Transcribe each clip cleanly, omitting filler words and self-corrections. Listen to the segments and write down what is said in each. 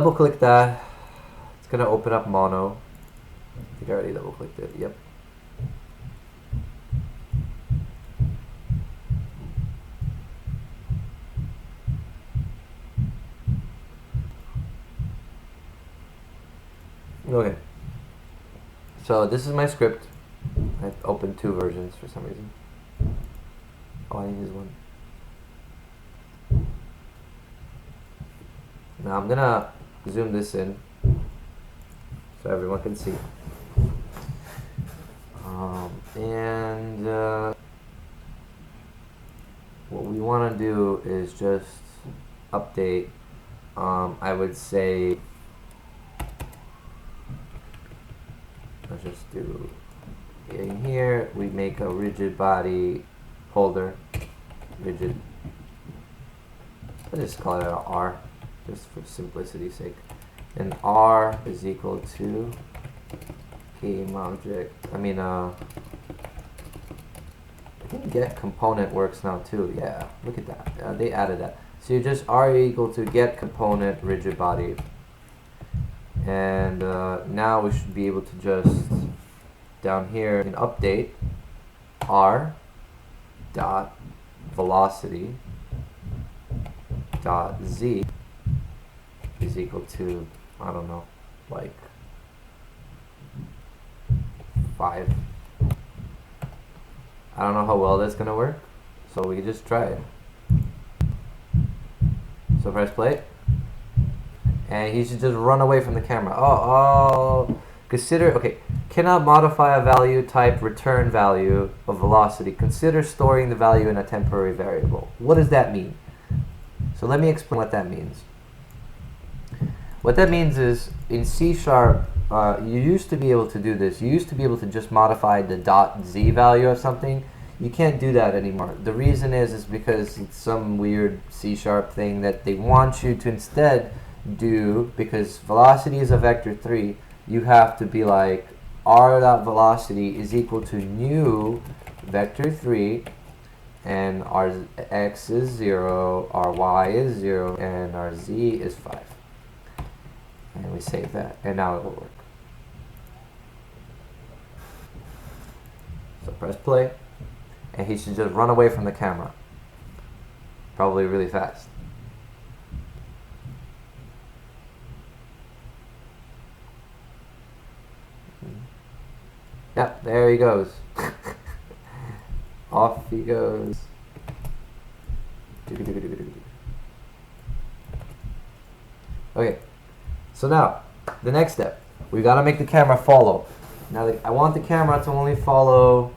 Double click that. It's gonna open up mono. I think I already double clicked it. Yep. Okay. So this is my script. I've opened 2 versions for some reason. Oh, I need this one. Now I'm gonna zoom this in so everyone can see. And what we want to do is just update. I would say, let's just do in here. We make a rigid body holder, rigid. Let's just call it an R, just for simplicity's sake. And R is equal to game object. I think get component works now too. Yeah, look at that. They added that. So you just R equal to get component rigid body. And now we should be able to just down here in update R dot velocity dot Z is equal to, I don't know, like 5. I don't know how well that's gonna work, so we just try it. So press play, and he should just run away from the camera. Consider, okay, cannot modify a value type return value of velocity. Consider storing the value in a temporary variable. What does that mean? So let me explain what that means. What that means is in C#, you used to be able to do this. You used to be able to just modify the .z value of something. You can't do that anymore. The reason is because it's some weird C# thing that they want you to instead do, because velocity is a vector 3. You have to be like r.velocity is equal to new vector 3, and our x is 0, our y is 0, and our z is 5. And we save that, and now it will work. So press play, and he should just run away from the camera, probably really fast. Yeah, there he goes. Off he goes. Okay, so now the next step, we gotta make the camera follow. Now I want the camera to only follow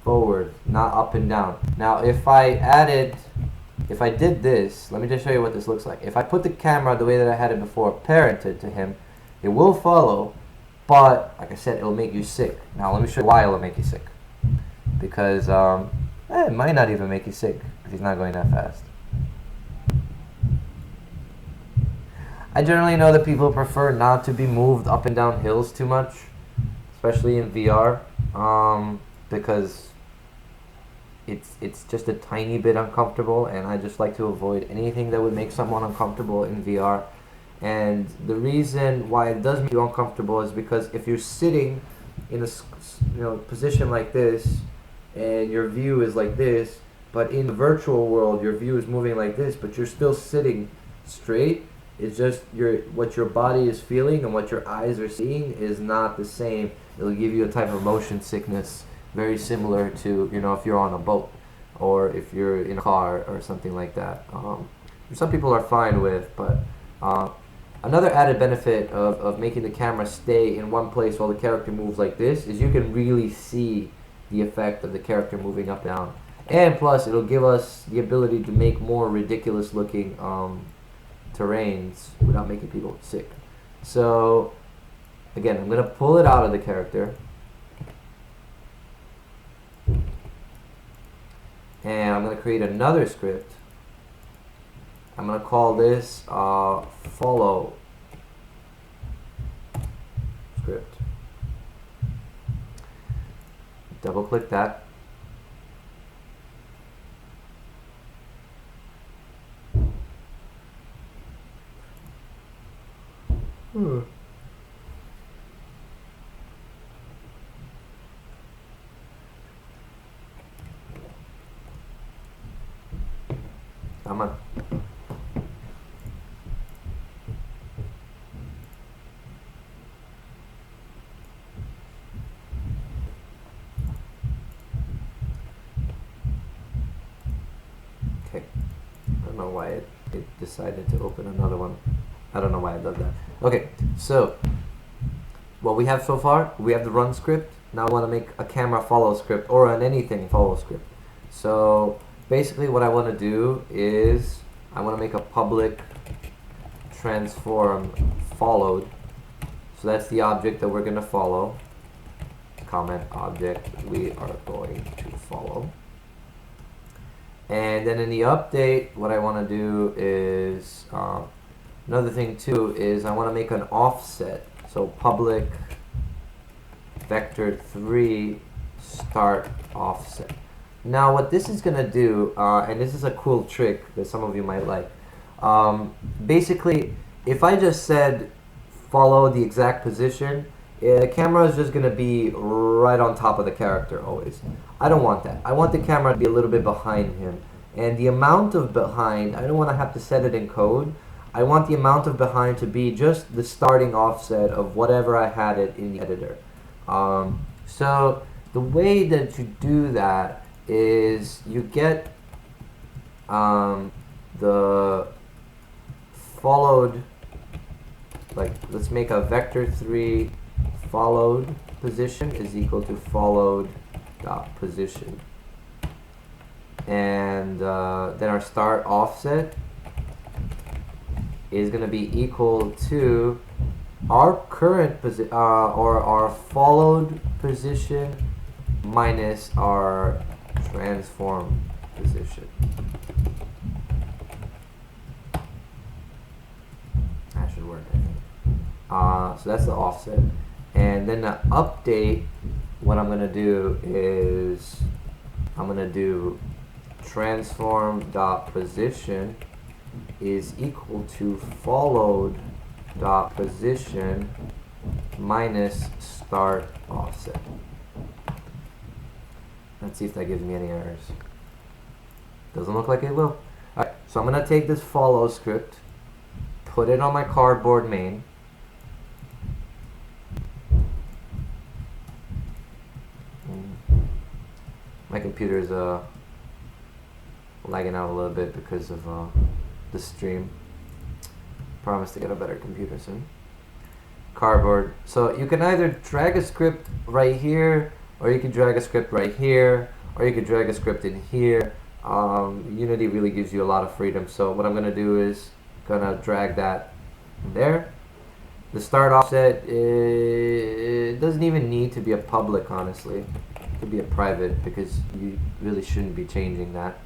forward, not up and down. Now if I did this, let me just show you what this looks like. If I put the camera the way that I had it before, parented to him, it will follow, but like I said, it'll make you sick. Now let me show you why it'll make you sick. Because it might not even make you sick if he's not going that fast. I generally know that people prefer not to be moved up and down hills too much, especially in VR, because it's just a tiny bit uncomfortable, and I just like to avoid anything that would make someone uncomfortable in VR. And the reason why it does make you uncomfortable is because if you're sitting in a position like this, and your view is like this, but in the virtual world your view is moving like this, but you're still sitting straight, it's just what your body is feeling and what your eyes are seeing is not the same. It'll give you a type of motion sickness, very similar to, if you're on a boat or if you're in a car or something like that. Some people are fine with, but another added benefit of making the camera stay in one place while the character moves like this is you can really see the effect of the character moving up and down. And plus, it'll give us the ability to make more ridiculous looking terrains without making people sick. So, again, I'm going to pull it out of the character. And I'm going to create another script. I'm going to call this follow script. Double click that. Hmm. Come on. Okay. I don't know why it decided to open another one. I don't know why it does that. Okay, so what we have so far, we have the run script. Now I want to make a camera follow script or an anything follow script. So basically what I want to do is I want to make a public transform followed. So that's the object that we're going to follow. Comment object we are going to follow. And then in the update, what I want to do is another thing too is I want to make an offset. So public vector3 start offset. Now what this is going to do, and this is a cool trick that some of you might like. Basically, if I just said follow the exact position, the camera is just going to be right on top of the character always. I don't want that. I want the camera to be a little bit behind him. And the amount of behind, I don't want to have to set it in code. I want the amount of behind to be just the starting offset of whatever I had it in the editor. So the way that you do that is you get the followed, like let's make a vector3 followed position is equal to followed dot position, and then our start offset is going to be equal to our current position or our followed position minus our transform position. That should work, I think. So that's the offset. And then the update, what I'm going to do is I'm going to do transform dot position is equal to followed dot position minus start offset. Let's see if that gives me any errors. Doesn't look like it will. Alright, so I'm going to take this follow script, put it on my cardboard main. My computer is lagging out a little bit because of the stream. Promise to get a better computer soon. Cardboard. So you can either drag a script right here, or you can drag a script right here, or you can drag a script in here. Unity really gives you a lot of freedom. So what I'm going to do is gonna drag that in there. The start offset, it doesn't even need to be a public, honestly. It could be a private because you really shouldn't be changing that.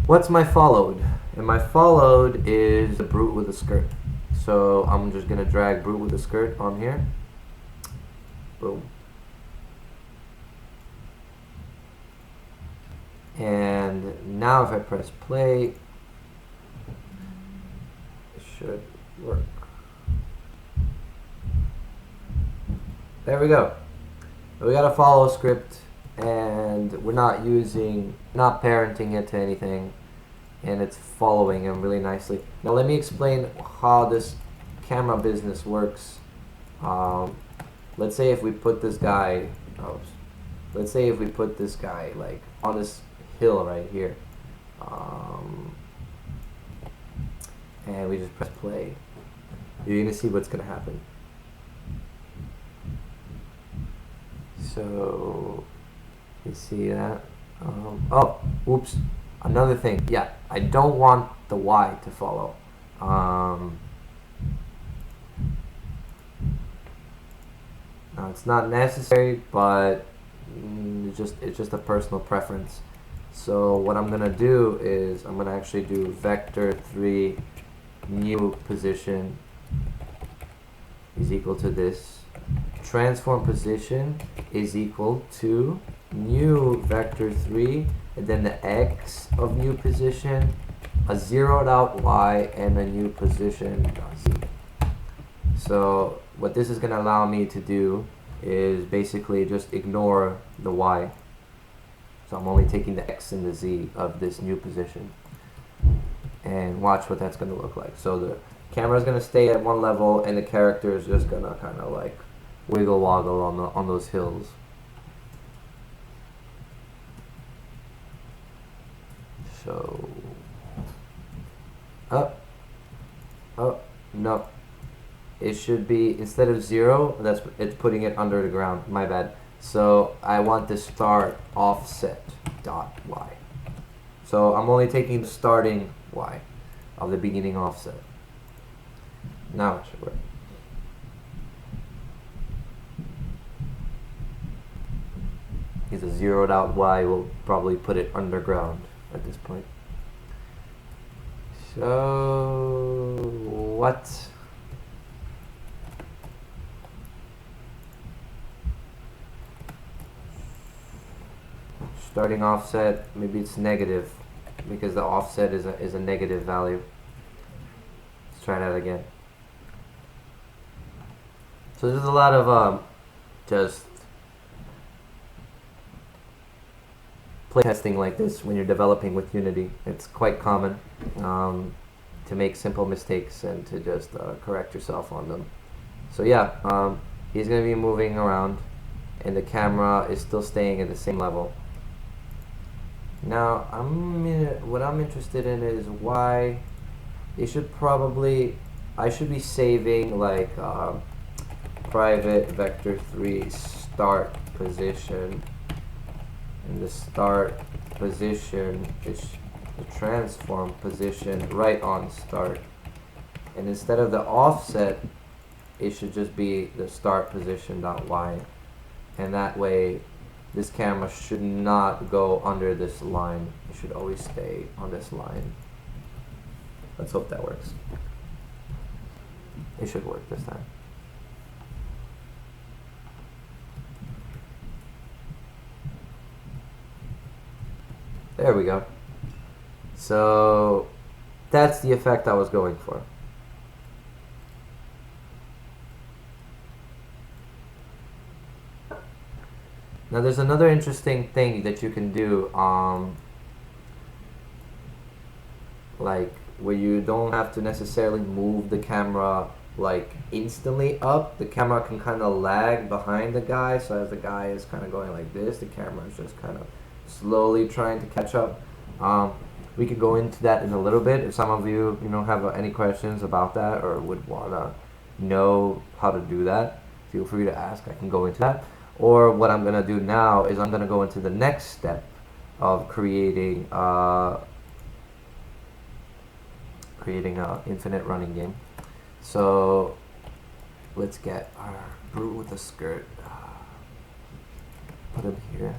What's my followed? And my followed is the brute with a skirt. So I'm just gonna drag brute with a skirt on here. Boom. And now if I press play, it should work. There we go. We got a follow script, and we're not parenting it to anything, and it's following him really nicely. Now let me explain how this camera business works. Let's say if we put this guy, like on this hill right here, and we just press play, you're gonna see what's gonna happen. So you see that? Oh, oops. Another thing. Yeah, I don't want the Y to follow. Now it's not necessary, but it's just a personal preference. So what I'm gonna do is I'm gonna actually do vector3 new position is equal to this. Transform position is equal to new vector3, and then the x of new position a zeroed out Y and a new position Z. So what this is going to allow me to do is basically just ignore the Y. So I'm only taking the X and the Z of this new position. And watch what that's going to look like. So the camera is going to stay at one level and the character is just going to kind of like wiggle woggle on those hills. So up, no. It should be, instead of 0, it's putting it under the ground. My bad. So I want the start offset dot Y. So I'm only taking the starting Y of the beginning offset. Now it should work. Because a zeroed out Y will probably put it underground at this point. So what? Starting offset, maybe it's negative because the offset is a negative value. Let's try that again. So there's a lot of just playtesting like this when you're developing with Unity. It's quite common to make simple mistakes and to just correct yourself on them. So yeah, he's going to be moving around and the camera is still staying at the same level. Now, what I'm interested in is why I should be saving like private vector3 start position, and the start position is the transform position right on start, and instead of the offset it should just be the start position dot Y, and that way this camera should not go under this line. It should always stay on this line. Let's hope that works. It should work this time. There we go. So that's the effect I was going for. Now there's another interesting thing that you can do, like where you don't have to necessarily move the camera like instantly up. The camera can kind of lag behind the guy, so as the guy is kind of going like this, the camera is just kind of slowly trying to catch up. We could go into that in a little bit. If some of you have any questions about that or would want to know how to do that, feel free to ask. I can go into that. Or what I'm going to do now is I'm going to go into the next step of creating an infinite running game. So let's get our brute with a skirt. Put him here.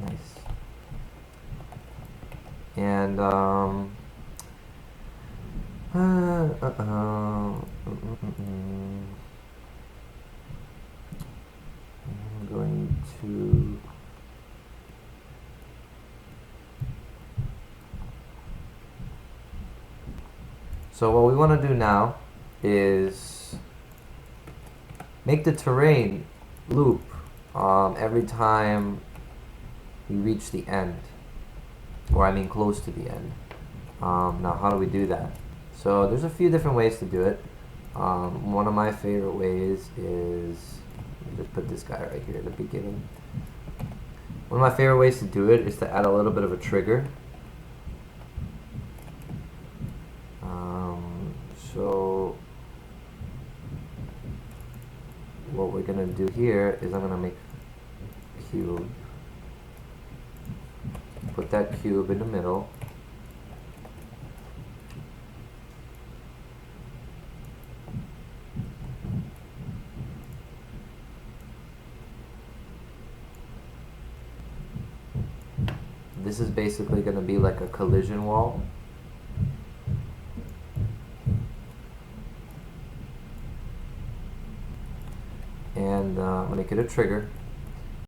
Nice. And I'm going to so what we want to do now is make the terrain loop every time we reach the end, or I mean close to the end. Now how do we do that? So there's a few different ways to do it. One of my favorite ways is, let me just put this guy right here at the beginning. One of my favorite ways to do it is to add a little bit of a trigger. So what we're gonna do here is I'm gonna make a cube, put that cube in the middle, this is basically going to be like a collision wall. And I'm going to make it a trigger.